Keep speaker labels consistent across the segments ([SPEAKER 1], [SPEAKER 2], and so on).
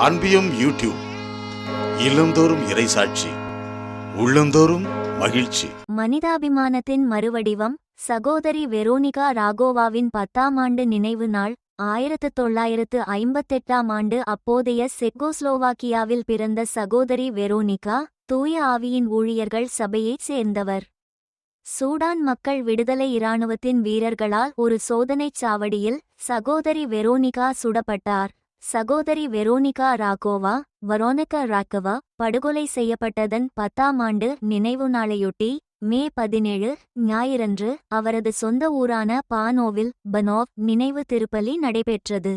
[SPEAKER 1] அன்பியும் YouTube இல்லந்தோறும் இறைசாட்சி உள்ளந்தோறும் மகிழ்ச்சி.
[SPEAKER 2] மனிதாபிமானத்தின் மறுவடிவம். சகோதரி வெரோனிகா ராகோவாவின் 10ஆம் ஆண்டு நினைவு நாள் 1958ஆம் ஆண்டு அப்போதைய செக்கோஸ்லோவாக்கியாவில் பிறந்த சகோதரி வெரோனிகா தூய ஆவியின் ஊழியர்கள் சபையைச் சேர்ந்தவர். சூடான் மக்கள் விடுதலை இராணுவத்தின் வீரர்களால் ஒரு சோதனைச் சாவடியில் சகோதரி வெரோனிகா சுடப்பட்டார். சகோதரி வெரோனிகா ராகோவா வெரோனிகா ராகோவா படுகொலை செய்யப்பட்டதன் 10ஆம் ஆண்டு நினைவு நாளையொட்டி மே 17 ஞாயிறன்று அவரது சொந்த ஊரான பானோவில் பனோவ் நினைவு திருப்பலி நடைபெற்றது.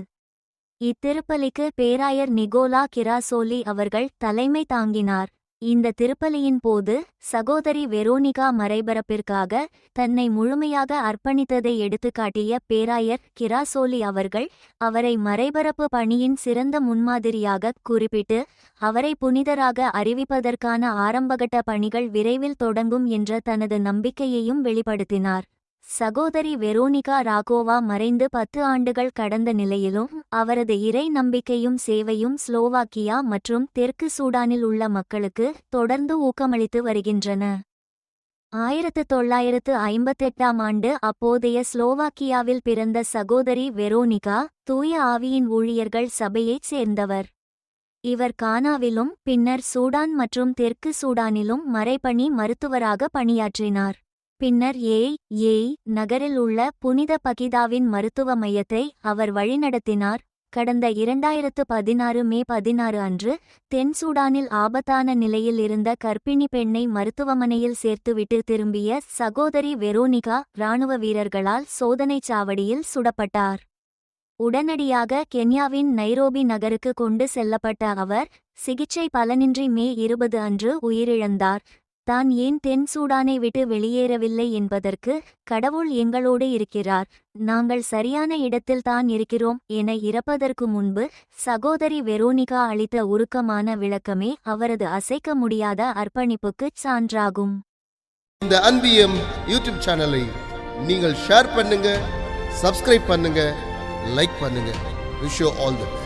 [SPEAKER 2] இத்திருப்பலிக்கு பேராயர் நிகோலா கிராசோலி அவர்கள் தலைமை தாங்கினார். இந்த திருப்பலியின் போது சகோதரி வெரோனிகா மறைபரப்பிற்காக தன்னை முழுமையாக அர்ப்பணித்ததை எடுத்துக்காட்டிய பேராயர் கிராசோலி அவர்கள் அவரை மறைபரப்பு பணியின் சிறந்த முன்மாதிரியாக குறிப்பிட்டு அவரை புனிதராக அறிவிப்பதற்கான ஆரம்பகட்ட பணிகள் விரைவில் தொடங்கும் என்ற தனது நம்பிக்கையையும் வெளிப்படுத்தினார். சகோதரி வெரோனிகா ராகோவா மறைந்து 10 ஆண்டுகள் கடந்த நிலையிலும் அவரது இறை நம்பிக்கையும் சேவையும் ஸ்லோவாக்கியா மற்றும் தெற்கு சூடானில் உள்ள மக்களுக்கு தொடர்ந்து ஊக்கமளித்து வருகின்றன. 1958ஆம் ஆண்டு அப்போதைய ஸ்லோவாக்கியாவில் பிறந்த சகோதரி வெரோனிகா தூய ஆவியின் ஊழியர்கள் சபையைச் சேர்ந்தவர். இவர் கானாவிலும் பின்னர் சூடான் மற்றும் தெற்கு சூடானிலும் மறைபணி மருத்துவராக பணியாற்றினார். பின்னர் ஏய் நகரில் உள்ள புனித பகிதாவின் மருத்துவ மையத்தை அவர் வழிநடத்தினார். கடந்த 2016 மே 16 அன்று தென் சூடானில் ஆபத்தான நிலையில் இருந்த கர்ப்பிணி பெண்ணை மருத்துவமனையில் சேர்த்துவிட்டு திரும்பிய சகோதரி வெரோனிகா இராணுவ வீரர்களால் சோதனைச் சாவடியில் சுடப்பட்டார். உடனடியாக கென்யாவின் நைரோபி நகருக்கு கொண்டு செல்லப்பட்ட அவர் சிகிச்சை பலனின்றி மே 20 அன்று உயிரிழந்தார். தான் ஏன் தென் சூடானை விட்டு வெளியேறவில்லை என்பதற்கு கடவுள் எங்களோடு இருக்கிறார், நாங்கள் சரியான இடத்தில் தான் இருக்கிறோம் என இறப்பதற்கு முன்பு சகோதரி வெரோனிகா அளித்த உருக்கமான விளக்கமே அவரது அசைக்க முடியாத அர்ப்பணிப்புக்குச் சான்றாகும்.
[SPEAKER 3] இந்த அன்பியம் யூடியூப் சேனலை நீங்கள் ஷேர் பண்ணுங்க, சப்ஸ்கிரைப் பண்ணுங்க, லைக் பண்ணுங்க. Wish you all the best.